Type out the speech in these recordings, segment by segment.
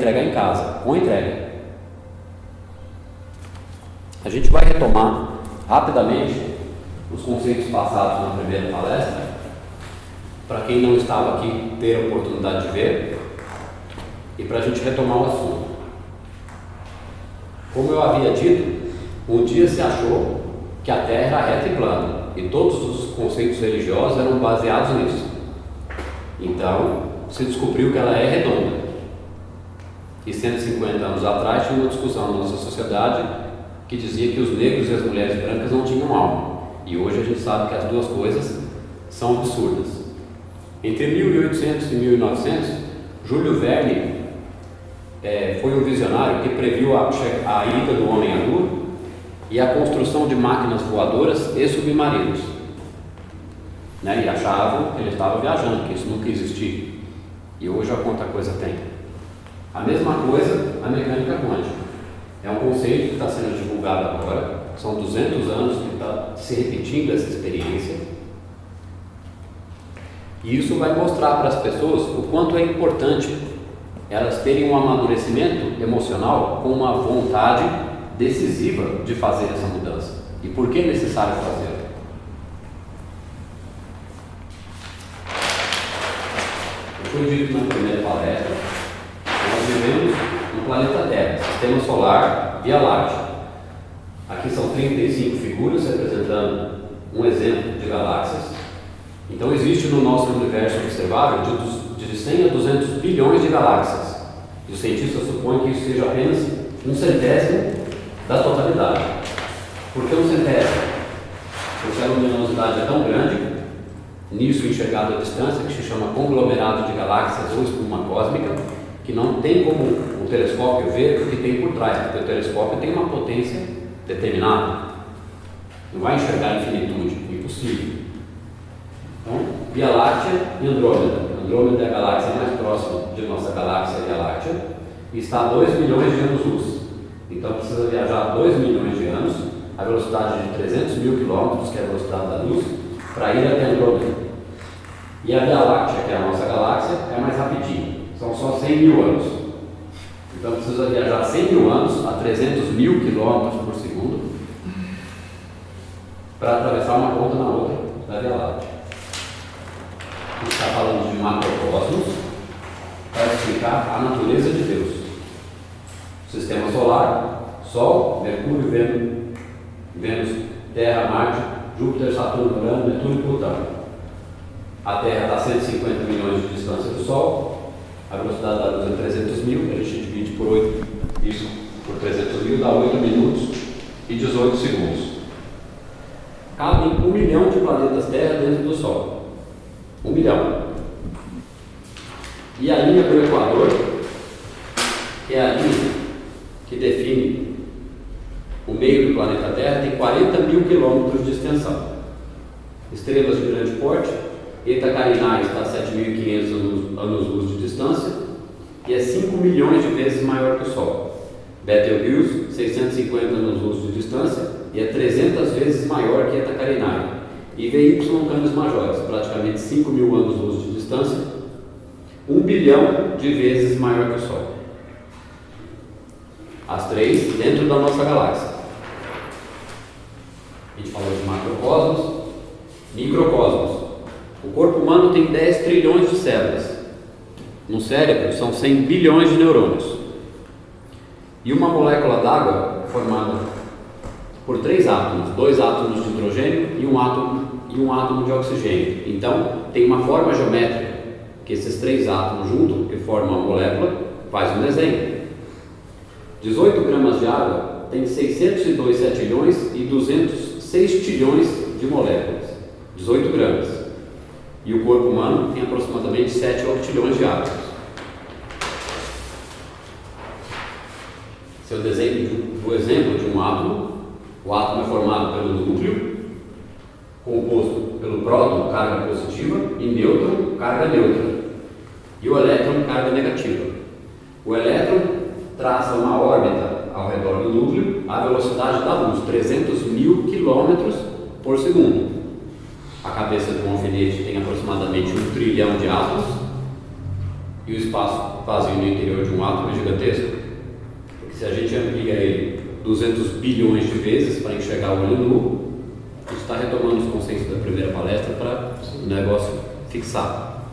entregar em casa, com entrega. A gente vai retomar rapidamente os conceitos passados na primeira palestra, para quem não estava aqui ter a oportunidade de ver, e para a gente retomar o assunto. Como eu havia dito, um dia se achou que a Terra era reta e plana, e todos os conceitos religiosos eram baseados nisso. Então, se descobriu que ela é redonda. E 150 anos atrás tinha uma discussão na nossa sociedade que dizia que os negros e as mulheres brancas não tinham alma. E hoje a gente sabe que as duas coisas são absurdas. Entre 1800 e 1900, Júlio Verne foi um visionário que previu a ida do homem à Lua e a construção de máquinas voadoras e submarinos. E achavam que ele estava viajando, que isso nunca existia. E hoje olha quanta coisa tem. A mesma coisa a mecânica quântica. É um conceito que está sendo divulgado agora. São 200 anos que está se repetindo essa experiência. E isso vai mostrar para as pessoas o quanto é importante elas terem um amadurecimento emocional com uma vontade decisiva de fazer essa mudança. E por que é necessário fazer? Foi dito na primeira palestra, nós vivemos no planeta Terra, Sistema Solar, Via Láctea. Aqui são 35 figuras representando um exemplo de galáxias. Então existe no nosso universo observável de 100 a 200 bilhões de galáxias. E os cientistas supõem que isso seja apenas 1/100 da totalidade. Por que 1/100? Porque a luminosidade é tão grande, nisso enxergado à distância, que se chama conglomerado de galáxias ou espuma cósmica, que não tem como o telescópio ver o que tem por trás, porque o telescópio tem uma potência determinada. Não vai enxergar a infinitude, impossível. Então, Via Láctea e Andrômeda. Andrômeda é a galáxia mais próxima de nossa galáxia Via Láctea e está a 2 milhões de anos-luz. Então precisa viajar 2 milhões de anos, a velocidade de 300 mil quilômetros, que é a velocidade da luz, para ir até Andrômeda. E a Via Láctea, que é a nossa galáxia, é mais rapidinho, são só 100 mil anos. Então precisa viajar 100 mil anos a 300 mil quilômetros por segundo para atravessar uma ponta na outra da Via Láctea. A gente está falando de macrocosmos para explicar a natureza de Deus. Sistema solar, Sol, Mercúrio, Vênus, Terra, Marte, Júpiter, Saturno, Urano, Netuno e Plutão. A Terra está a 150 milhões de distância do Sol, a velocidade da luz é 300 mil, a gente divide por 8, isso por 300 mil dá 8 minutos e 18 segundos. Cabem 1 milhão de planetas Terra dentro do Sol. 1 milhão. E a linha do Equador, que é a linha que define o meio do planeta Terra, tem 40 mil quilômetros de extensão. Estrelas de grande porte, Eta Carinae está a 7.500 anos-luz de distância e é 5 milhões de vezes maior que o Sol. Betelgeuse, 650 anos-luz de distância e é 300 vezes maior que Eta Carinae. E VY Canis Majoris, praticamente 5 mil anos-luz de distância, 1 bilhão de vezes maior que o Sol. As três dentro da nossa galáxia. A gente falou de macrocosmos, microcosmos. O corpo humano tem 10 trilhões de células. No cérebro são 100 bilhões de neurônios. E uma molécula d'água é formada por 3 átomos, 2 átomos de hidrogênio e um átomo de oxigênio. Então, tem uma forma geométrica que esses 3 átomos juntos, que formam a molécula, faz um desenho. 18 gramas de água tem 602 setilhões e 206 trilhões de moléculas. 18 gramas. E o corpo humano tem aproximadamente 7 octilhões de átomos. Esse é o desenho do exemplo de um átomo. O átomo é formado pelo núcleo, composto pelo próton, carga positiva, e nêutron, carga neutra, e o elétron, carga negativa. O elétron traça uma órbita ao redor do núcleo à velocidade da luz, 300 mil quilômetros por segundo. A cabeça de um alfinete tem aproximadamente 1 trilhão de átomos, E o espaço vazio no interior de um átomo é gigantesco, porque se a gente amplia ele 200 bilhões de vezes para enxergar o olho nu, isso está retomando os conceitos da primeira palestra para o negócio fixar.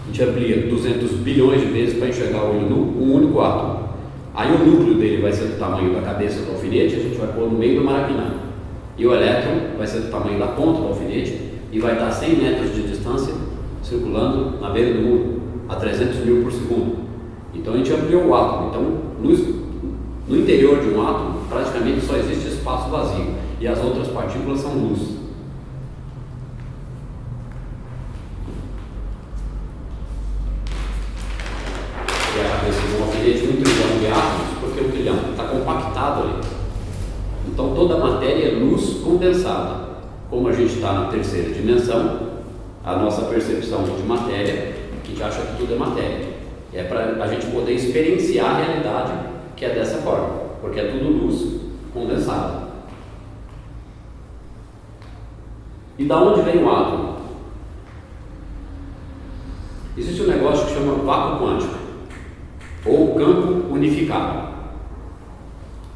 A gente amplia 200 bilhões de vezes para enxergar o olho nu, um único átomo. Aí o núcleo dele vai ser do tamanho da cabeça do alfinete, a gente vai pôr no meio do maracanã. E o elétron vai ser do tamanho da ponta do alfinete e vai estar a 100 metros de distância circulando na beira do muro, a 300 mil por segundo. Então a gente ampliou o átomo. Então no interior de um átomo praticamente só existe espaço vazio e as outras partículas são luz. E a cabeça de um alfinete, um trilhão de átomos, porque um trilhão está compactado ali. Então toda a matéria é luz condensada. Como a gente está na terceira dimensão, a nossa percepção de matéria, a gente acha que tudo é matéria. É para a gente poder experienciar a realidade que é dessa forma, porque é tudo luz condensada. E da onde vem o átomo? Existe um negócio que chama vácuo quântico, ou campo unificado.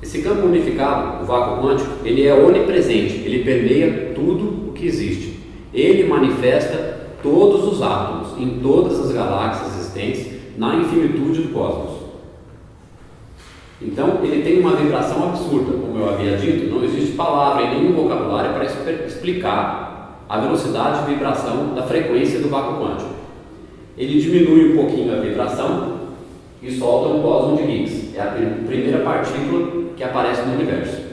Esse campo unificado, o vácuo quântico, ele é onipresente, ele permeia tudo o que existe. Ele manifesta todos os átomos, em todas as galáxias existentes, na infinitude do cosmos. Então, ele tem uma vibração absurda, como eu havia dito, não existe palavra e nenhum vocabulário para explicar a velocidade de vibração da frequência do vácuo quântico. Ele diminui um pouquinho a vibração e solta um bóson de Higgs. É a primeira partícula que aparece no universo.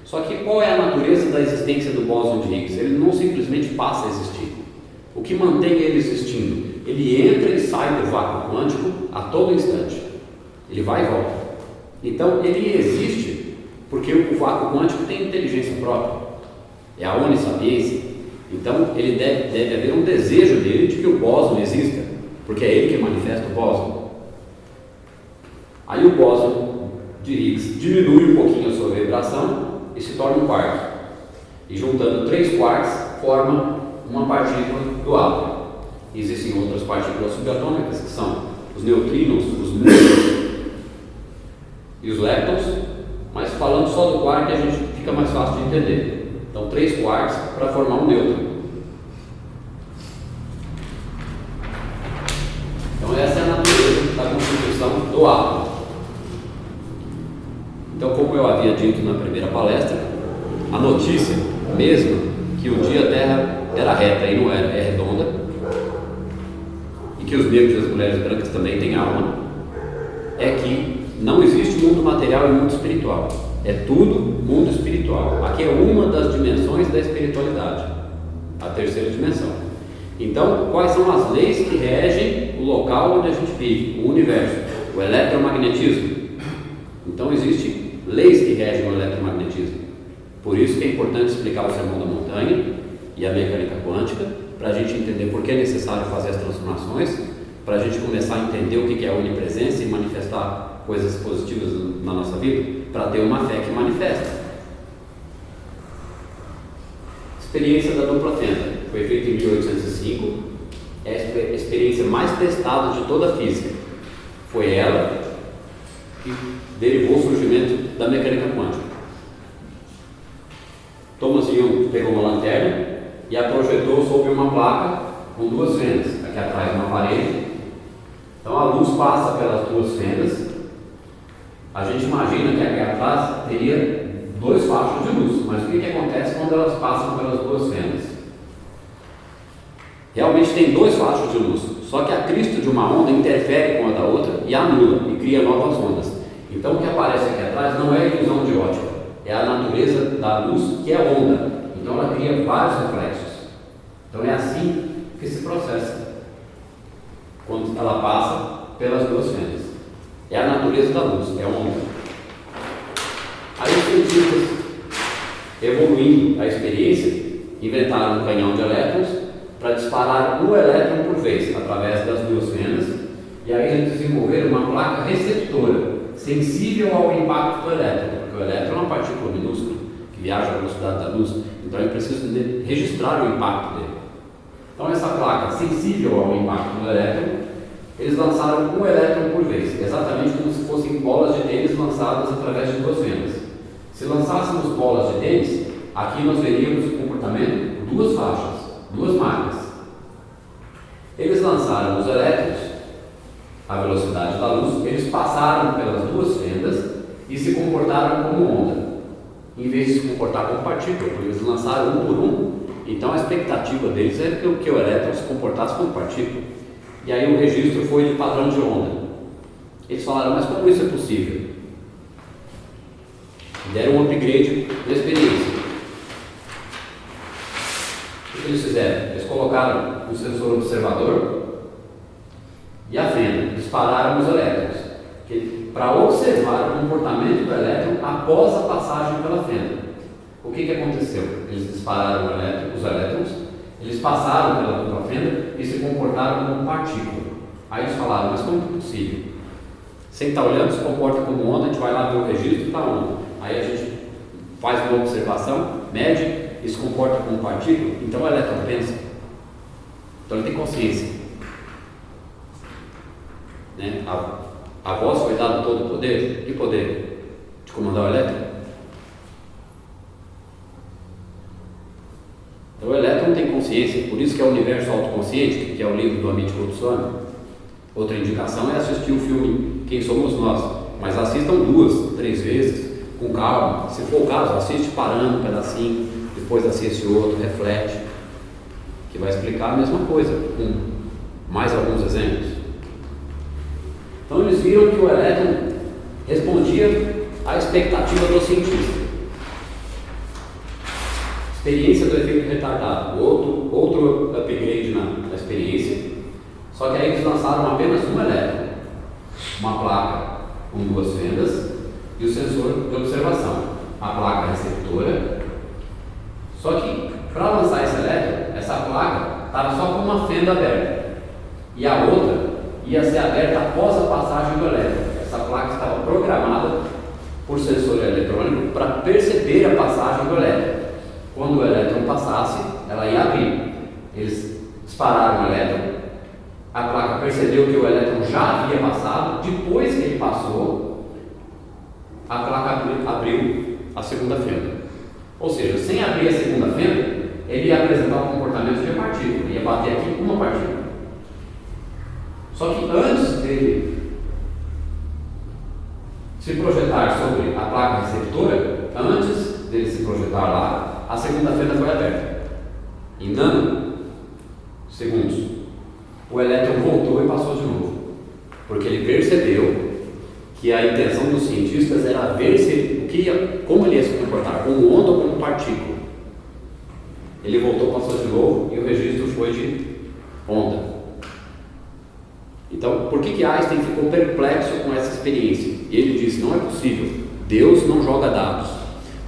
Só que qual é a natureza da existência do bóson de Higgs? Ele não simplesmente passa a existir. O que mantém ele existindo? Ele entra e sai do vácuo quântico a todo instante. Ele vai e volta. Então ele existe porque o vácuo quântico tem inteligência própria. É a onissapiência. Então ele deve haver um desejo dele de que o bóson exista, porque é ele que manifesta o bóson. Aí o bóson de Higgs diminui um pouquinho a sua vibração e se torna um quark. E juntando 3 quarks forma uma partícula do átomo. Existem outras partículas subatômicas que são os neutrinos, os muons e os leptons, mas falando só do quark a gente fica mais fácil de entender. Então 3 quarks para formar um nêutron. Então essa é a natureza da constituição do átomo. Então, como eu havia dito na primeira palestra, a notícia mesma que um dia a Terra era reta e não era, é redonda, e que os negros e as mulheres brancas também têm alma, é que não existe mundo material e mundo espiritual. É tudo mundo espiritual. Aqui é uma das dimensões da espiritualidade, a terceira dimensão. Então, quais são as leis que regem o local onde a gente vive, o universo? O eletromagnetismo. Então, existem leis que regem o eletromagnetismo. Por isso que é importante explicar o sermão da montanha e a mecânica quântica, para a gente entender por que é necessário fazer as transformações, para a gente começar a entender o que é a onipresença e manifestar coisas positivas na nossa vida, para ter uma fé que manifesta. Experiência da dupla fenda foi feita em 1805, é a experiência mais testada de toda a física. Foi ela que derivou o surgimento da mecânica quântica. Thomas Young pegou uma lanterna e a projetou sobre uma placa com 2 fendas, aqui atrás uma parede. Então a luz passa pelas 2 fendas. A gente imagina que aqui atrás teria 2 fachos de luz, mas o que acontece quando elas passam pelas 2 fendas? Realmente tem 2 fachos de luz, só que a crista de uma onda interfere com a da outra e anula e cria novas ondas. Então o que aparece aqui atrás não é ilusão de ótica, é a natureza da luz que é onda. Então ela cria vários reflexos. Então é assim que se processa quando ela passa pelas 2 fendas. É a natureza da luz, é onda. Aí os cientistas, evoluindo a experiência, inventaram um canhão de elétrons para disparar um elétron por vez através das 2 fendas, e aí eles desenvolveram uma placa receptora sensível ao impacto do elétron, porque o elétron é uma partícula minúscula que viaja à velocidade da luz, então ele precisa registrar o impacto dele. Então essa placa sensível ao impacto do elétron Eles lançaram um elétron por vez, exatamente como se fossem bolas de tênis lançadas através de duas fendas. Se lançássemos bolas de tênis, aqui nós veríamos o comportamento de duas faixas, duas máquinas. Eles lançaram os elétrons à velocidade da luz, eles passaram pelas duas fendas e se comportaram como onda, em vez de se comportar como partícula, porque eles lançaram um por um. Então a expectativa deles é que o elétron se comportasse como partícula. E aí o registro foi de padrão de onda. Eles falaram, mas como isso é possível? Deram um upgrade na experiência. O que eles fizeram? Eles colocaram o sensor observador e a fenda, dispararam os elétrons para observar o comportamento do elétron após a passagem pela fenda. O que aconteceu? Eles dispararam os elétrons, eles passaram pela dupla fenda e se comportaram como partícula. Aí eles falaram, mas como é possível? Sem estar olhando, se comporta como onda, a gente vai lá ver o registro da onda. Aí a gente faz uma observação, mede e se comporta como partícula. Então o elétron pensa. Então ele tem consciência. Né? A voz foi dado todo o poder. Que poder? De comandar o elétron? Então o elétron tem consciência, por isso que é o Universo Autoconsciente, que é o livro do Amit Goswami. Outra indicação é assistir o filme Quem Somos Nós, mas assistam 2, 3 vezes, com calma. Se for o caso, assiste parando um pedacinho, depois assiste outro, reflete, que vai explicar a mesma coisa, com mais alguns exemplos. Então eles viram que o elétron respondia à expectativa do cientista. Experiência do efeito retardado, outro upgrade na experiência, só que aí eles lançaram apenas um elétron, uma placa com 2 fendas e o sensor de observação, a placa receptora. Só que para lançar esse elétron, essa placa estava só com uma fenda aberta e a outra ia ser aberta após a passagem do elétron. Essa placa estava programada por sensor eletrônico para perceber a passagem do elétron. Quando o elétron passasse, ela ia abrir. Eles dispararam o elétron, a placa percebeu que o elétron já havia passado. Depois que ele passou, a placa abriu a segunda fenda. Ou seja, sem abrir a segunda fenda, ele ia apresentar o comportamento de partícula, ia bater aqui com uma partícula. Só que antes dele se projetar sobre a placa receptora, antes dele se projetar lá, a segunda fenda foi aberta. Em nanosegundos, o elétron voltou e passou de novo, porque ele percebeu que a intenção dos cientistas era ver como ele ia se comportar, como onda ou como partícula. Ele voltou, passou de novo e o registro foi de onda. Então, por que Einstein ficou perplexo com essa experiência? E ele disse, não é possível, Deus não joga dados.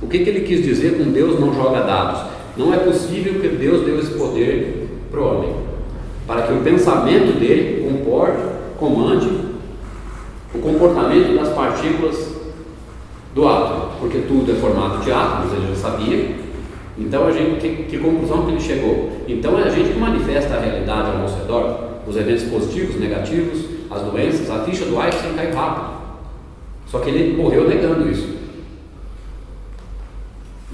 O que ele quis dizer com Deus não joga dados? Não é possível que Deus deu esse poder para o homem, para que o pensamento dele comande o comportamento das partículas do átomo, porque tudo é formado de átomos, ele já sabia. Então que conclusão que ele chegou? Então é a gente que manifesta a realidade ao nosso redor, os eventos positivos, negativos, as doenças. A ficha do Einstein caiu rápido, só que ele morreu negando isso.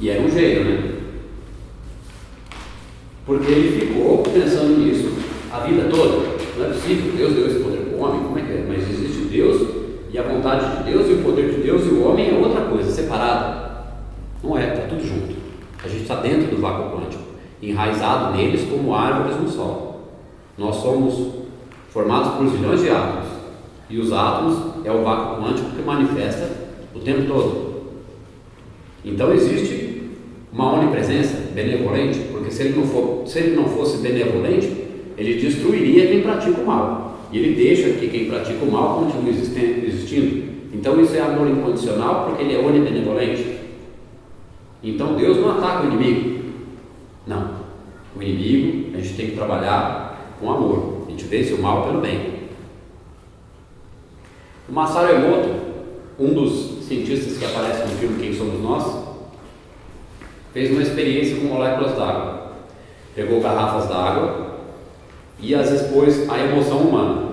E era um jeito, né? Porque ele ficou pensando nisso a vida toda. Não é possível, Deus deu esse poder para o homem, como é que é? Mas existe Deus, e a vontade de Deus, e o poder de Deus, e o homem é outra coisa, separada. Não é, está tudo junto. A gente está dentro do vácuo quântico, enraizado neles como árvores no sol. Nós somos formados por zilhões de átomos, e os átomos é o vácuo quântico que manifesta o tempo todo. Então existe uma onipresença benevolente, porque se ele não fosse benevolente, ele destruiria quem pratica o mal, e ele deixa que quem pratica o mal continue existindo. Então isso é amor incondicional, porque ele é onibenevolente. Então Deus não ataca o inimigo, não. O inimigo a gente tem que trabalhar com amor, a gente vence o mal pelo bem. O Masaru Emoto, um dos cientistas que aparece no filme Quem Somos Nós, fez uma experiência com moléculas d'água. Pegou garrafas d'água e as expôs à emoção humana.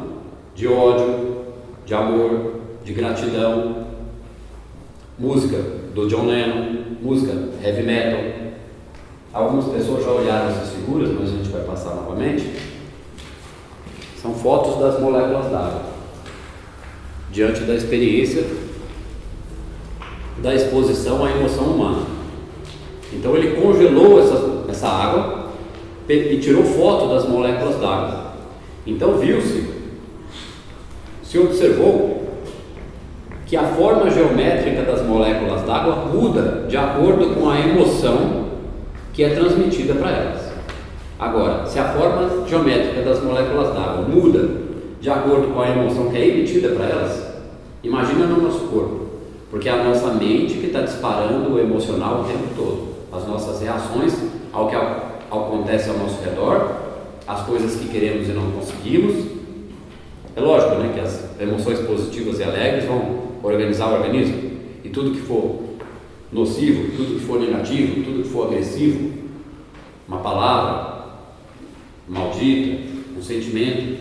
de ódio, de amor, de gratidão. Música do John Lennon, música heavy metal. Algumas pessoas já olharam essas figuras, mas a gente vai passar novamente. São fotos das moléculas d'água diante da experiência da exposição à emoção humana. Então ele congelou essa água e tirou foto das moléculas d'água. Então se observou que a forma geométrica das moléculas d'água muda de acordo com a emoção que é transmitida para elas. Agora, se a forma geométrica das moléculas d'água muda de acordo com a emoção que é emitida para elas, imagina no nosso corpo, porque é a nossa mente que está disparando o emocional o tempo todo, as nossas reações ao que acontece ao nosso redor, as coisas que queremos e não conseguimos. É lógico, né, que as emoções positivas e alegres vão organizar o organismo, e tudo que for nocivo, tudo que for negativo, tudo que for agressivo, uma palavra maldita, um sentimento.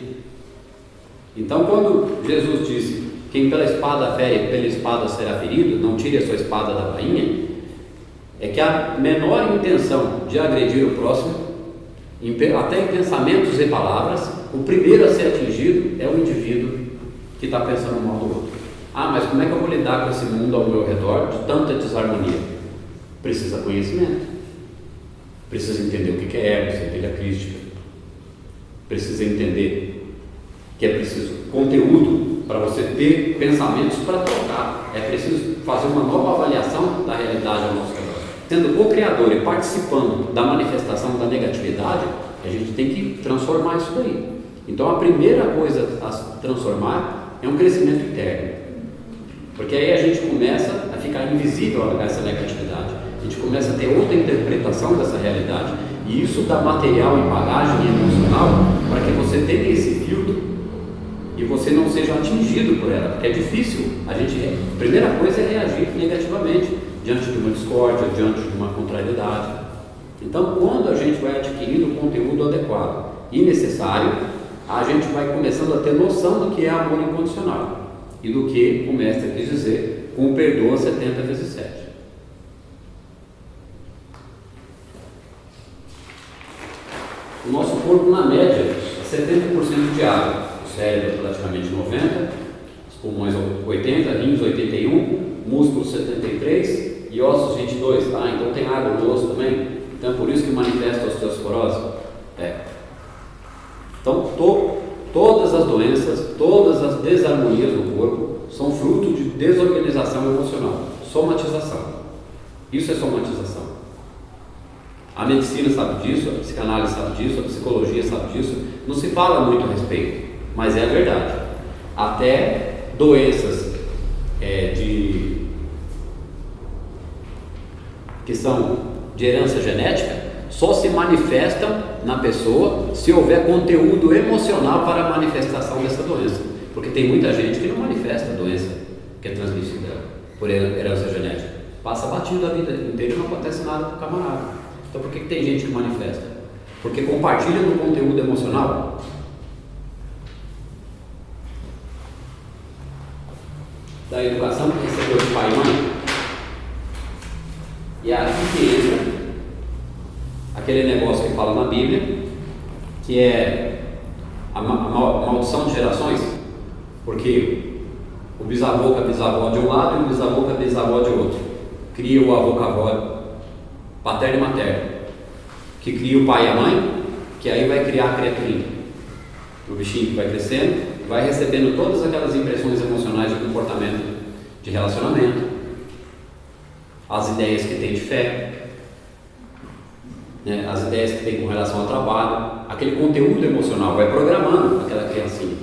Então, quando Jesus disse: quem pela espada fere, pela espada será ferido, não tire a sua espada da bainha, é que a menor intenção de agredir o próximo, até em pensamentos e palavras, o primeiro a ser atingido é o indivíduo que está pensando mal do outro. Ah, mas como é que eu vou lidar com esse mundo ao meu redor de tanta desarmonia? Precisa conhecimento, precisa entender o que é ego, centelha crística, precisa entender que é preciso conteúdo para você ter pensamentos para trocar, é preciso fazer uma nova avaliação da realidade ao nosso redor. Sendo co-criador e participando da manifestação da negatividade, a gente tem que transformar isso daí. Então a primeira coisa a transformar é um crescimento interno, porque aí a gente começa a ficar invisível a essa negatividade, a gente começa a ter outra interpretação dessa realidade, e isso dá material e bagagem emocional para que você tenha esse filtro e você não seja atingido por ela, porque é difícil. A primeira coisa é reagir negativamente diante de uma discórdia, diante de uma contrariedade. Então, quando a gente vai adquirindo o conteúdo adequado e necessário, a gente vai começando a ter noção do que é amor incondicional e do que o mestre quis dizer com perdoa 70 vezes 7. O nosso corpo, na média, é 70% de água. O cérebro é praticamente 90%, os pulmões 80%, rins 81%, músculos 73% e ossos 22%. Ah, então tem água no osso também? Então é por isso que manifesta a osteoporose? Então, todas as doenças, todas as desarmonias do corpo são fruto de desorganização emocional, somatização. Isso é somatização. A medicina sabe disso, a psicanálise sabe disso, a psicologia sabe disso. Não se fala muito a respeito, mas é a verdade. Até doenças que são de herança genética só se manifestam na pessoa se houver conteúdo emocional para a manifestação dessa doença, porque tem muita gente que não manifesta a doença que é transmitida por herança genética, passa batido a vida inteira e não acontece nada com o camarada. Então por que tem gente que manifesta? Porque compartilha do conteúdo emocional. Da educação que recebeu de pai e mãe. E aqui que entra aquele negócio que fala na Bíblia, que é a maldição de gerações, porque o bisavô com a bisavó de um lado e o bisavô com a bisavó de outro cria o avô com a avó paterno e materno, que cria o pai e a mãe, que aí vai criar a criaturinha, o bichinho que vai crescendo, vai recebendo todas aquelas impressões emocionais de comportamento, de relacionamento, as ideias que tem de fé, né, as ideias que tem com relação ao trabalho, aquele conteúdo emocional vai programando aquela criancinha.